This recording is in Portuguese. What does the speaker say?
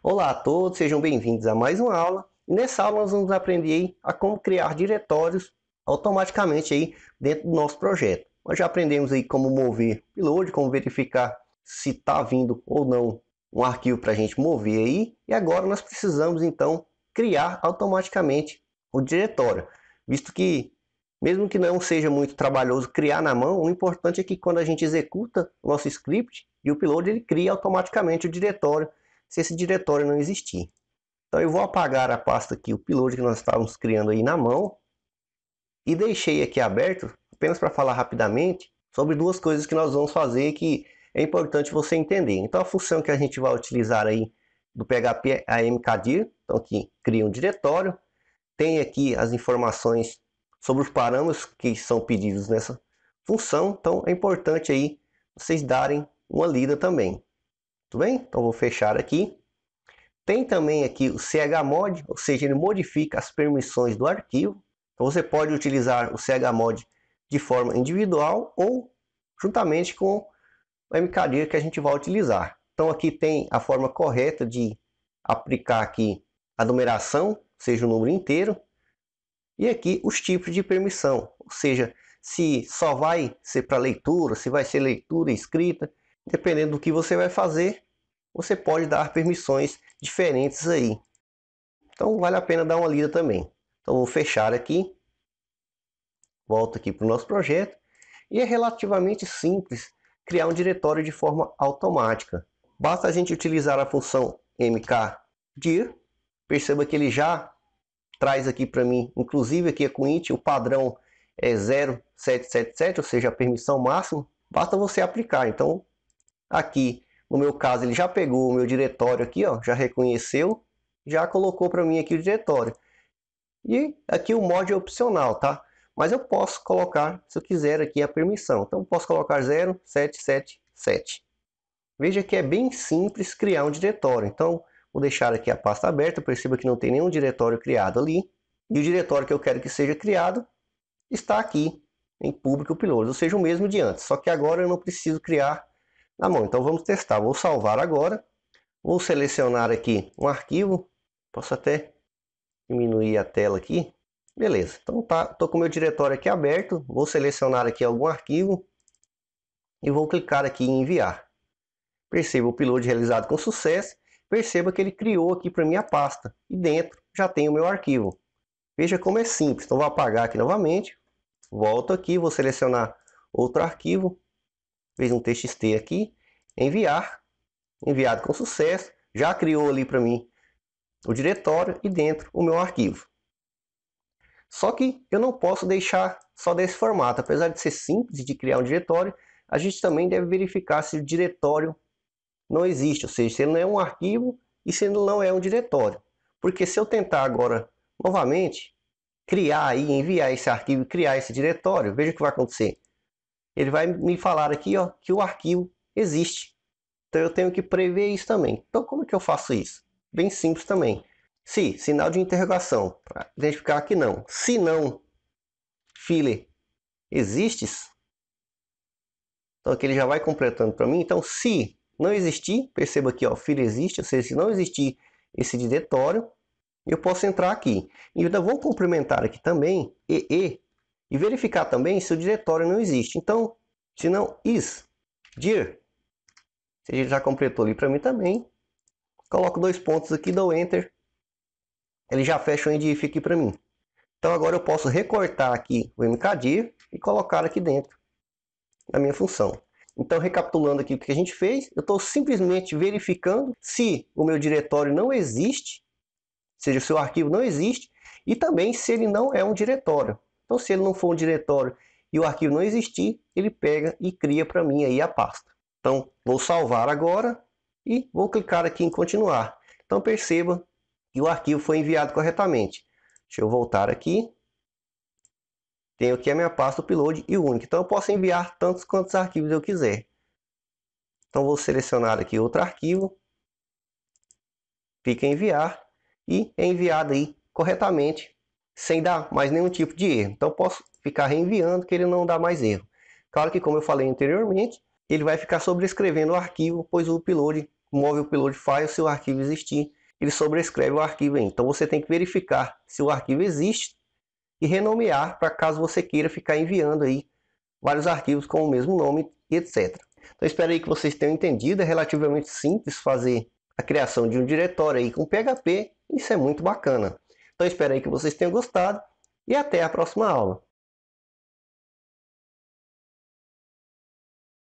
Olá a todos, sejam bem-vindos a mais uma aula. E nessa aula nós vamos aprender aí a como criar diretórios automaticamente aí dentro do nosso projeto. Nós já aprendemos aí como mover payload, como verificar se está vindo ou não um arquivo para a gente mover aí. E agora nós precisamos então criar automaticamente o diretório, visto que mesmo que não seja muito trabalhoso criar na mão, o importante é que quando a gente executa o nosso script e o payload ele cria automaticamente o diretório se esse diretório não existir. Então eu vou apagar a pasta aqui, o payload que nós estávamos criando aí na mão, e deixei aqui aberto apenas para falar rapidamente sobre duas coisas que nós vamos fazer que é importante você entender. Então a função que a gente vai utilizar aí do PHP é a mkdir, então aqui cria um diretório, tem aqui as informações sobre os parâmetros que são pedidos nessa função, então é importante aí vocês darem uma lida também. Tudo bem? Então vou fechar aqui. Tem também aqui o chmod, ou seja, ele modifica as permissões do arquivo. Então você pode utilizar o chmod de forma individual ou juntamente com o mkdir que a gente vai utilizar. Então aqui tem a forma correta de aplicar aqui a numeração, seja o número inteiro, e aqui os tipos de permissão, ou seja, se só vai ser para leitura, se vai ser leitura e escrita, dependendo do que você vai fazer, você pode dar permissões diferentes aí. Então vale a pena dar uma lida também. Então vou fechar aqui, volto aqui para o nosso projeto, e é relativamente simples criar um diretório de forma automática. Basta a gente utilizar a função mkdir, perceba que ele já traz aqui para mim, inclusive aqui com int, o padrão é 0777, ou seja, a permissão máxima, basta você aplicar. Então aqui no meu caso ele já pegou o meu diretório aqui, ó, já reconheceu, já colocou para mim aqui o diretório. E aqui o mod é opcional, tá? Mas eu posso colocar, se eu quiser, aqui a permissão. Então eu posso colocar 0777. Veja que é bem simples criar um diretório. Então vou deixar aqui a pasta aberta, perceba que não tem nenhum diretório criado ali. E o diretório que eu quero que seja criado está aqui em público payload, ou seja, o mesmo de antes. Só que agora eu não preciso criar na mão. Então vamos testar. Vou salvar agora. Vou selecionar aqui um arquivo. Posso até diminuir a tela aqui. Beleza. Então estou com o meu diretório aqui aberto. Vou selecionar aqui algum arquivo. E vou clicar aqui em enviar. Perceba o upload realizado com sucesso. Perceba que ele criou aqui para mim a pasta. E dentro já tem o meu arquivo. Veja como é simples. Então vou apagar aqui novamente. Volto aqui. Vou selecionar outro arquivo. Fez um txt aqui, enviar, enviado com sucesso, já criou ali para mim o diretório e dentro o meu arquivo. Só que eu não posso deixar só desse formato, apesar de ser simples de criar um diretório, a gente também deve verificar se o diretório não existe, ou seja, se ele não é um arquivo e se ele não é um diretório. Porque se eu tentar agora novamente criar e enviar esse arquivo e criar esse diretório, veja o que vai acontecer. Ele vai me falar aqui, ó, que o arquivo existe. Então eu tenho que prever isso também. Então como é que eu faço isso? Bem simples também. Se, sinal de interrogação, para identificar que não. Se não, filler, existes? Então aqui ele já vai completando para mim. Então se não existir, perceba aqui, ó, filler existe, ou seja, se não existir esse diretório, eu posso entrar aqui. E ainda vou complementar aqui também, e verificar também se o diretório não existe. Então, se não is.dir, ele já completou ali para mim também. Coloco dois pontos aqui, dou Enter. Ele já fecha o endif aqui para mim. Então agora eu posso recortar aqui o mkdir e colocar aqui dentro da minha função. Então recapitulando aqui o que a gente fez, eu estou simplesmente verificando se o meu diretório não existe, ou seja, se o arquivo não existe, e também se ele não é um diretório. Então se ele não for um diretório e o arquivo não existir, ele pega e cria para mim aí a pasta. Então vou salvar agora e vou clicar aqui em continuar. Então perceba que o arquivo foi enviado corretamente. Deixa eu voltar aqui. Tenho aqui a minha pasta upload e único. Então eu posso enviar tantos quantos arquivos eu quiser. Então vou selecionar aqui outro arquivo. Clica em enviar e é enviado aí corretamente, sem dar mais nenhum tipo de erro. Então posso ficar reenviando que ele não dá mais erro. Claro que como eu falei anteriormente, ele vai ficar sobrescrevendo o arquivo, pois o upload o móvel upload file, se o arquivo existir, ele sobrescreve o arquivo aí. Então você tem que verificar se o arquivo existe e renomear para caso você queira ficar enviando aí vários arquivos com o mesmo nome e etc. Então espero aí que vocês tenham entendido. É relativamente simples fazer a criação de um diretório aí com PHP. Isso é muito bacana. Então espero aí que vocês tenham gostado e até a próxima aula.